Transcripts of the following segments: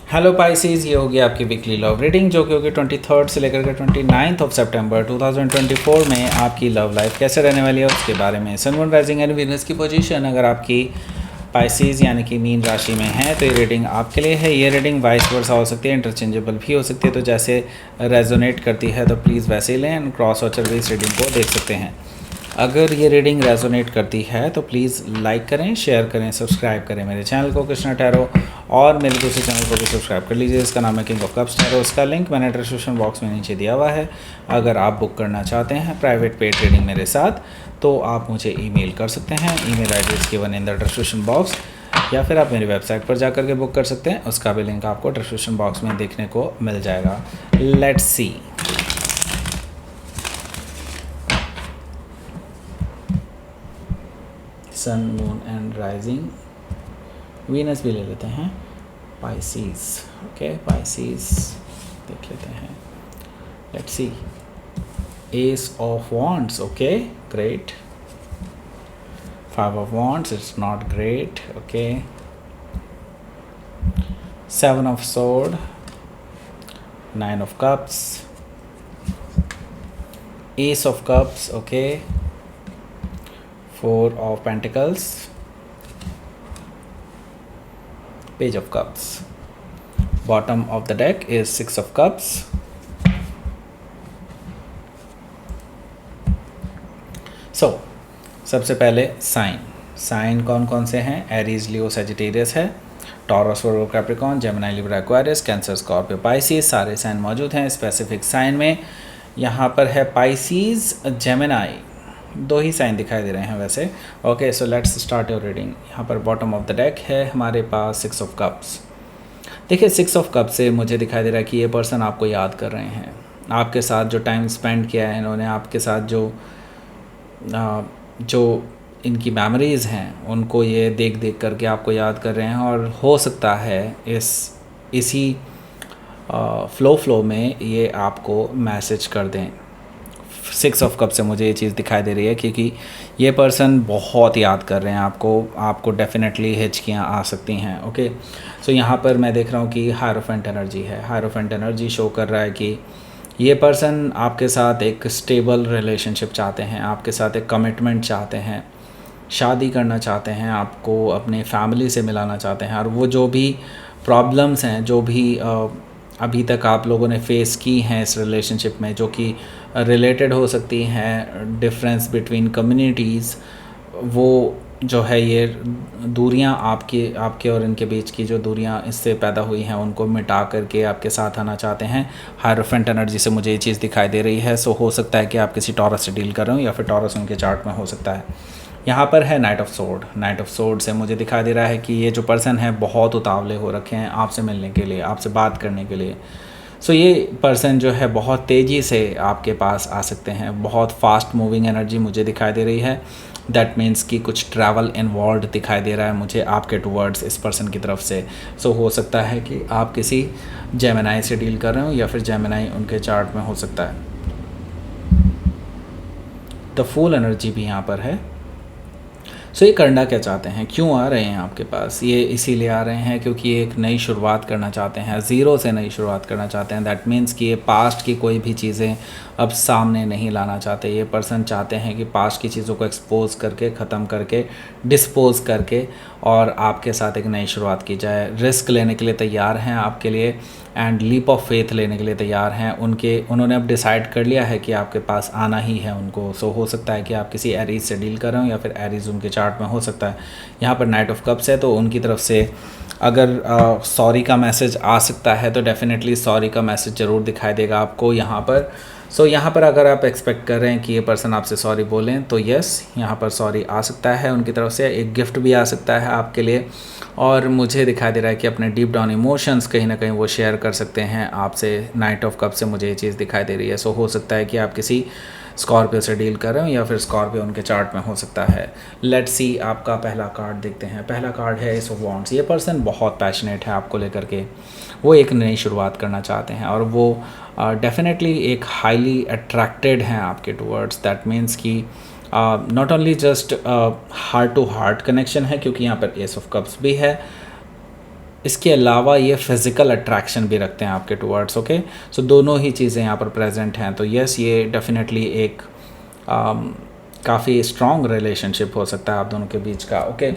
Hello Pisces, ये होगी आपकी वीकली लव रीडिंग जो कि होगी 23 से लेकर के 29 सितंबर 2024 में आपकी लव लाइफ कैसे रहने वाली है उसके बारे में। Sun moon rising and Venus की पोजीशन अगर आपकी पाइसीज यानी कि मीन राशि में है तो ये रीडिंग आपके लिए है। ये रीडिंग वाइस वर्सा हो सकती है, इंटरचेंजेबल भी हो सकती है, तो जैसे रेजोनेट करती है तो प्लीज़ वैसे ही लें एंड क्रॉस वॉचर भी इस रीडिंग को देख सकते हैं। अगर ये रीडिंग रेजोनेट करती है तो प्लीज़ लाइक करें, शेयर करें, सब्सक्राइब करें मेरे चैनल को कृष्णा टैरो, और मेरे दूसरे चैनल को भी सब्सक्राइब कर लीजिए। इसका नाम है किंग ऑफ कप्स टैरो। उसका लिंक मैंने डिस्क्रिप्शन बॉक्स में नीचे दिया हुआ है। अगर आप बुक करना चाहते हैं प्राइवेट पेड रीडिंग मेरे साथ तो आप मुझे ईमेल कर सकते हैं। Email address given in the description box, या फिर आप मेरी वेबसाइट पर जा कर के बुक कर सकते हैं। उसका भी लिंक आपको डिस्क्रिप्शन बॉक्स में देखने को मिल जाएगा। Let's see. Sun, moon and rising, Venus भी ले लेते हैं, पाइसीज। ओके, पाइसीज देख लेते हैं। Let's see. S of wands, okay great. Five of wands, it's not great. Okay, seven of sword, nine of cups, S of cups, okay, four of pentacles, Page of Cups. Bottom of the deck is Six of Cups. So, सबसे पहले sign कौन कौन से हैं? Aries, Leo, Sagittarius है, Taurus, Virgo, Capricorn, Gemini, Libra, Aquarius, Cancer, Scorpio, Pisces, सारे sign मौजूद हैं। स्पेसिफिक साइन में यहाँ पर है पाइसीज, जेमिनी, दो ही साइन दिखाई दे रहे हैं वैसे। Okay, so let's start your reading. यहाँ पर बॉटम ऑफ द डेक है हमारे पास सिक्स ऑफ कप्स। देखिए, सिक्स ऑफ कप से मुझे दिखाई दे रहा है कि ये पर्सन आपको याद कर रहे हैं। आपके साथ जो टाइम स्पेंड किया है इन्होंने, आपके साथ जो इनकी मेमोरीज़ हैं उनको ये देख देख करके आपको याद कर रहे हैं। और हो सकता है इसी फ्लो में ये आपको मैसेज कर दें। सिक्स ऑफ कप से मुझे ये चीज़ दिखाई दे रही है क्योंकि ये पर्सन बहुत याद कर रहे हैं आपको डेफिनेटली हिचकियाँ आ सकती हैं। ओके, सो यहाँ पर मैं देख रहा हूँ कि हायरोफेंट एनर्जी है। हायरोफेंट एनर्जी शो कर रहा है कि ये पर्सन आपके साथ एक स्टेबल रिलेशनशिप चाहते हैं, आपके साथ एक कमिटमेंट चाहते हैं, शादी करना चाहते हैं, आपको अपने फैमिली से मिलाना चाहते हैं। और वो जो भी प्रॉब्लम्स हैं, जो भी अभी तक आप लोगों ने फेस की हैं इस रिलेशनशिप में, जो कि रिलेटेड हो सकती हैं डिफरेंस बिटवीन कम्युनिटीज़, वो जो है ये दूरियां आपके और इनके बीच की जो दूरियां इससे पैदा हुई हैं उनको मिटा करके आपके साथ आना चाहते हैं। हायरोफेंट एनर्जी से मुझे ये चीज़ दिखाई दे रही है। सो हो सकता है कि आप किसी टॉरस से डील कर रहे हो या फिर टॉरस उनके चार्ट में हो सकता है। यहाँ पर है night of sword. Night of sword से मुझे दिखाई दे रहा है कि ये जो पर्सन है बहुत उतावले हो रखे हैं आपसे मिलने के लिए, आपसे बात करने के लिए। सो ये पर्सन जो है बहुत तेज़ी से आपके पास आ सकते हैं। बहुत फास्ट मूविंग एनर्जी मुझे दिखाई दे रही है। दैट मीन्स कि कुछ ट्रैवल इन्वॉल्व दिखाई दे रहा है मुझे आपके टूवर्ड्स इस पर्सन की तरफ से। सो हो सकता है कि आप किसी जेमिनी से डील कर रहे हो या फिर जेमिनी उनके चार्ट में हो सकता है। द फूल एनर्जी भी यहाँ पर है। सो ये करना क्या चाहते हैं, क्यों आ रहे हैं आपके पास? ये इसीलिए आ रहे हैं क्योंकि ये एक नई शुरुआत करना चाहते हैं, ज़ीरो से नई शुरुआत करना चाहते हैं। दैट मीन्स कि ये पास्ट की कोई भी चीज़ें अब सामने नहीं लाना चाहते। ये पर्सन चाहते हैं कि पास्ट की चीज़ों को एक्सपोज करके, ख़त्म करके, डिस्पोज करके और आपके साथ एक नई शुरुआत की जाए। रिस्क लेने के लिए तैयार हैं आपके लिए एंड लीप ऑफ फेथ लेने के लिए तैयार हैं। उन्होंने अब डिसाइड कर लिया है कि आपके पास आना ही है उनको। सो हो सकता है कि आप किसी एरीज से डील कर रहे हो या फिर एरीज उनके चार्ट में हो सकता है। यहाँ पर नाइट ऑफ कप्स है तो उनकी तरफ से अगर सॉरी का मैसेज आ सकता है तो डेफिनेटली सॉरी का मैसेज ज़रूर दिखाई देगा आपको यहाँ पर। सो यहाँ पर अगर आप एक्सपेक्ट कर रहे हैं कि ये पर्सन आपसे सॉरी बोलें तो यस, यहाँ पर सॉरी आ सकता है उनकी तरफ से। एक गिफ्ट भी आ सकता है आपके लिए। और मुझे दिखाई दे रहा है कि अपने डीप डाउन इमोशंस कहीं ना कहीं वो शेयर कर सकते हैं आपसे। नाइट ऑफ कप से मुझे ये चीज़ दिखाई दे रही है। सो हो सकता है कि आप किसी स्कॉर्पियो से डील कर रहे हो या फिर स्कॉर्पियो उनके चार्ट में हो सकता है। लेट्स सी, आपका पहला कार्ड देखते हैं। पहला कार्ड है एस ऑफ वॉन्ड्स। ये पर्सन बहुत पैशनेट है आपको लेकर के। वो एक नई शुरुआत करना चाहते हैं और वो डेफिनेटली एक हाईली अट्रैक्टेड हैं आपके टूवर्ड्स। दैट मीन्स कि not only just heart to heart connection है, क्योंकि यहाँ पर एस ऑफ कप्स भी है, इसके अलावा ये फिज़िकल अट्रैक्शन भी रखते हैं आपके टूवर्ड्स, ओके। सो दोनों ही चीज़ें यहाँ पर प्रेजेंट हैं। तो यस, ये डेफिनेटली एक काफ़ी स्ट्रॉन्ग रिलेशनशिप हो सकता है आप दोनों के बीच का, ओके।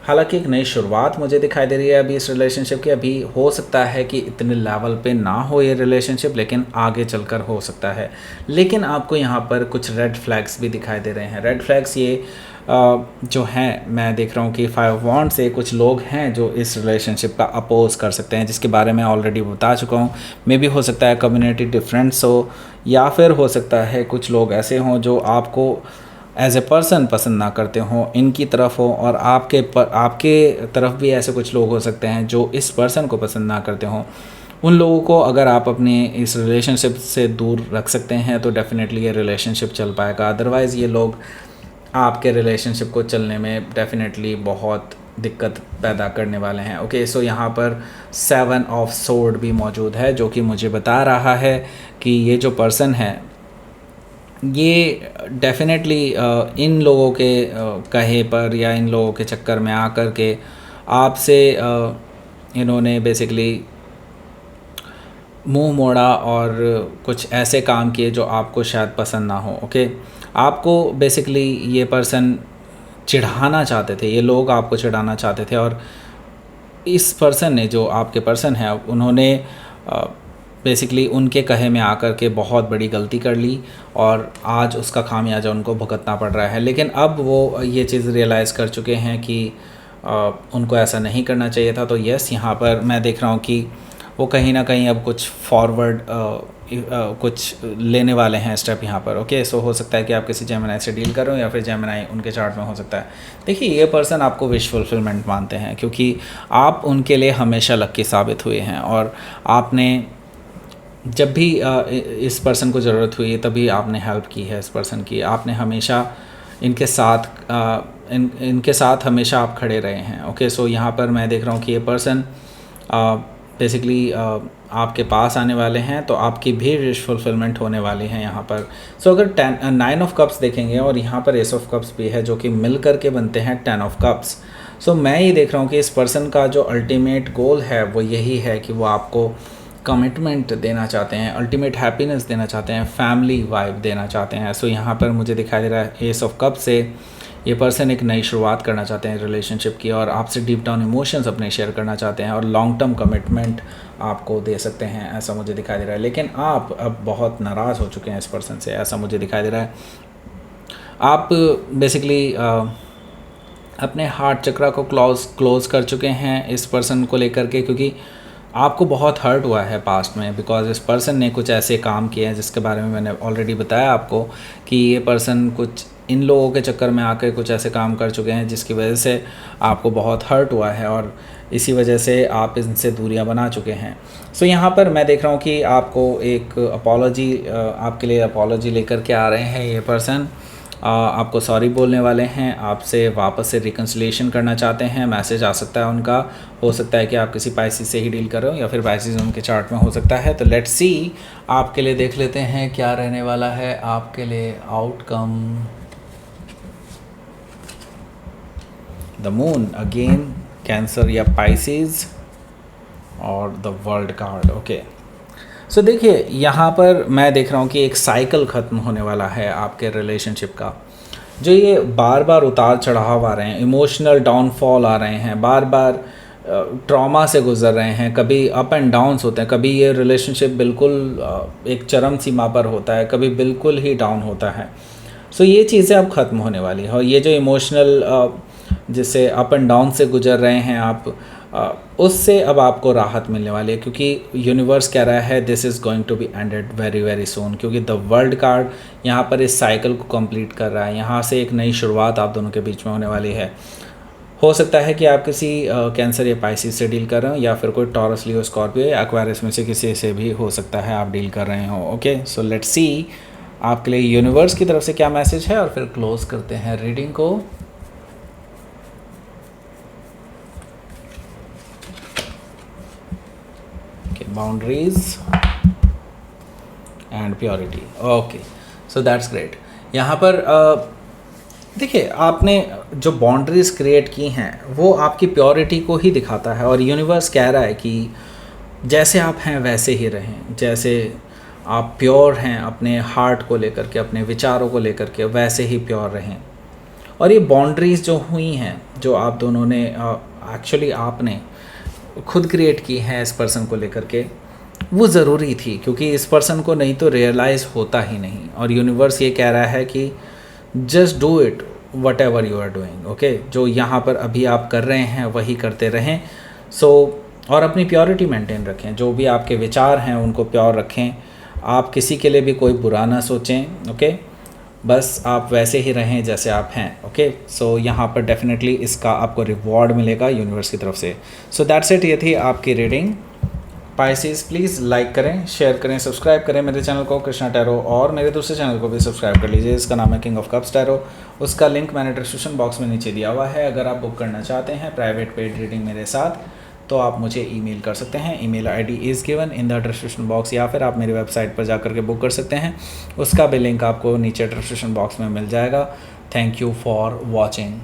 हालांकि एक नई शुरुआत मुझे दिखाई दे रही है अभी इस रिलेशनशिप की। अभी हो सकता है कि इतने लेवल पे ना हो ये रिलेशनशिप, लेकिन आगे चलकर हो सकता है। लेकिन आपको यहाँ पर कुछ रेड फ्लैग्स भी दिखाई दे रहे हैं। रेड फ्लैग्स ये जो हैं, मैं देख रहा हूँ कि 5 वॉन्ड से कुछ लोग हैं जो इस रिलेशनशिप का अपोज कर सकते हैं, जिसके बारे में ऑलरेडी बता चुका हूँ। मे भी हो सकता है कम्युनिटी डिफरेंस हो, या फिर हो सकता है कुछ लोग ऐसे हों जो आपको एज ए पर्सन पसंद ना करते हों, इनकी तरफ हो, और आपके तरफ भी ऐसे कुछ लोग हो सकते हैं जो इस पर्सन को पसंद ना करते हों। उन लोगों को अगर आप अपने इस रिलेशनशिप से दूर रख सकते हैं तो डेफ़िनेटली ये रिलेशनशिप चल पाएगा। अदरवाइज़ ये लोग आपके रिलेशनशिप को चलने में डेफ़िनेटली बहुत दिक्कत पैदा करने वाले हैं, ओके। सो यहाँ पर 7 ऑफ सोर्ड भी मौजूद है, जो कि मुझे बता रहा है कि ये जो पर्सन है ये डेफ़िनेटली इन लोगों के कहे पर या इन लोगों के चक्कर में आकर के आपसे इन्होंने बेसिकली मुंह मोड़ा और कुछ ऐसे काम किए जो आपको शायद पसंद ना हो, ओके। आपको बेसिकली ये पर्सन चिढ़ाना चाहते थे, ये लोग आपको चिढ़ाना चाहते थे, और इस पर्सन ने, जो आपके पर्सन है, उन्होंने बेसिकली उनके कहे में आकर के बहुत बड़ी गलती कर ली और आज उसका खामियाजा उनको भुगतना पड़ रहा है। लेकिन अब वो ये चीज़ रियलाइज़ कर चुके हैं कि उनको ऐसा नहीं करना चाहिए था। तो यस, यहाँ पर मैं देख रहा हूँ कि वो कहीं ना कहीं अब कुछ फॉरवर्ड कुछ लेने वाले हैं स्टेप यहाँ पर, ओके। सो हो सकता है कि आप किसी जेमिनाई से डील कर रहे हो, या फिर जेमिनाई उनके चार्ट में हो सकता है। देखिए, ये पर्सन आपको विश फुलफिलमेंट मानते हैं, क्योंकि आप उनके लिए हमेशा लक्की साबित हुए हैं, और आपने जब भी इस पर्सन को ज़रूरत हुई तभी आपने हेल्प की है इस पर्सन की। आपने हमेशा इनके साथ इनके साथ हमेशा आप खड़े रहे हैं, ओके। सो यहाँ पर मैं देख रहा हूँ कि ये पर्सन बेसिकली आपके पास आने वाले हैं, तो आपकी भी विश फुलफिलमेंट होने वाली है यहाँ पर। सो अगर 9 ऑफ कप्स देखेंगे और यहाँ पर एस ऑफ कप्स भी है, जो कि मिल कर के बनते हैं 10 ऑफ कप्स। सो मैं ये देख रहा हूँ कि इस पर्सन का जो अल्टीमेट गोल है वो यही है कि वो आपको कमिटमेंट देना चाहते हैं, अल्टीमेट हैप्पीनेस देना चाहते हैं, फैमिली वाइब देना चाहते हैं। सो यहाँ पर मुझे दिखाई दे रहा है एस ऑफ कप से ये पर्सन एक नई शुरुआत करना चाहते हैं रिलेशनशिप की, और आपसे डीप डाउन इमोशंस अपने शेयर करना चाहते हैं, और लॉन्ग टर्म कमिटमेंट आपको दे सकते हैं, ऐसा मुझे दिखाई दे रहा है। लेकिन आप अब बहुत नाराज़ हो चुके हैं इस पर्सन से, ऐसा मुझे दिखाई दे रहा है। आप बेसिकली अपने हार्ट चक्रा को क्लोज कर चुके हैं इस पर्सन को लेकर के, क्योंकि आपको बहुत हर्ट हुआ है पास्ट में, बिकॉज इस पर्सन ने कुछ ऐसे काम किए हैं जिसके बारे में मैंने ऑलरेडी बताया आपको कि ये पर्सन कुछ इन लोगों के चक्कर में आकर कुछ ऐसे काम कर चुके हैं जिसकी वजह से आपको बहुत हर्ट हुआ है, और इसी वजह से आप इनसे दूरियां बना चुके हैं। सो यहाँ पर मैं देख रहा हूँ कि आपको एक अपॉलॉजी, आपके लिए अपॉलॉजी लेकर के आ रहे हैं ये पर्सन। आपको सॉरी बोलने वाले हैं, आपसे वापस से रिकन्सिलिएशन करना चाहते हैं, मैसेज आ सकता है उनका। हो सकता है कि आप किसी पाइसिस से ही डील कर रहे हो, या फिर पाइसिस उनके चार्ट में हो सकता है। तो लेट्स सी, आपके लिए देख लेते हैं क्या रहने वाला है आपके लिए outcome. The moon again, cancer या पाइसिस, और द वर्ल्ड कार्ड, ओके। सो देखिए, यहाँ पर मैं देख रहा हूँ कि एक साइकिल ख़त्म होने वाला है आपके रिलेशनशिप का। जो ये बार बार उतार चढ़ाव आ रहे हैं, इमोशनल डाउनफॉल आ रहे हैं, बार बार ट्रॉमा से गुजर रहे हैं, कभी अप एंड डाउन्स होते हैं, कभी ये रिलेशनशिप बिल्कुल एक चरम सीमा पर होता है, कभी बिल्कुल ही डाउन होता है। सो ये चीज़ें अब ख़त्म होने वाली हैं, और ये जो इमोशनल जिससे अप एंड डाउन से गुजर रहे हैं आप, उससे अब आपको राहत मिलने वाली है, क्योंकि यूनिवर्स कह रहा है this is going to be ended very very soon, क्योंकि द वर्ल्ड कार्ड यहाँ पर इस साइकिल को कंप्लीट कर रहा है। यहाँ से एक नई शुरुआत आप दोनों के बीच में होने वाली है। हो सकता है कि आप किसी कैंसर या पाइसिस से डील कर रहे हो, या फिर कोई टॉरस, लियो, स्कॉर्पियो या एक्वेरियस में से किसी से भी हो सकता है आप डील कर रहे हो, ओके। सो लेट्स सी आपके लिए यूनिवर्स की तरफ से क्या मैसेज है, और फिर क्लोज करते हैं रीडिंग को। Boundaries and purity, okay. So that's great. यहाँ पर देखिए, आपने जो बाउंड्रीज़ क्रिएट की हैं वो आपकी प्योरिटी को ही दिखाता है, और यूनिवर्स कह रहा है कि जैसे आप हैं वैसे ही रहें, जैसे आप प्योर हैं अपने हार्ट को लेकर के, अपने विचारों को लेकर के, वैसे ही प्योर रहें। और ये बाउंड्रीज़ जो हुई हैं, जो आप दोनों ने एक्चुअली आपने खुद क्रिएट की हैं इस पर्सन को लेकर के, वो ज़रूरी थी, क्योंकि इस पर्सन को नहीं तो रियलाइज़ होता ही नहीं। और यूनिवर्स ये कह रहा है कि just do it whatever you are doing, okay. जो यहाँ पर अभी आप कर रहे हैं वही करते रहें। और अपनी प्योरिटी मेंटेन रखें, जो भी आपके विचार हैं उनको प्योर रखें, आप किसी के लिए भी कोई बुरा ना सोचें, ओके। बस आप वैसे ही रहें जैसे आप हैं, ओके। सो यहाँ पर डेफिनेटली इसका आपको रिवॉर्ड मिलेगा यूनिवर्स की तरफ से। सो दैट्स इट, ये थी आपकी रीडिंग। पाइसेस प्लीज़ लाइक करें, शेयर करें, सब्सक्राइब करें मेरे चैनल को कृष्णा टैरो, और मेरे दूसरे चैनल को भी सब्सक्राइब कर लीजिए, इसका नाम है किंग ऑफ कप्स टैरो। उसका लिंक मैंने डिस्क्रिप्शन बॉक्स में नीचे दिया हुआ है। अगर आप बुक करना चाहते हैं प्राइवेट पेड रीडिंग मेरे साथ, तो आप मुझे ईमेल कर सकते हैं। Email ID is given in the description box, या फिर आप मेरी वेबसाइट पर जाकर के बुक कर सकते हैं। उसका भी लिंक आपको नीचे डिस्क्रिप्शन बॉक्स में मिल जाएगा। Thank you for watching.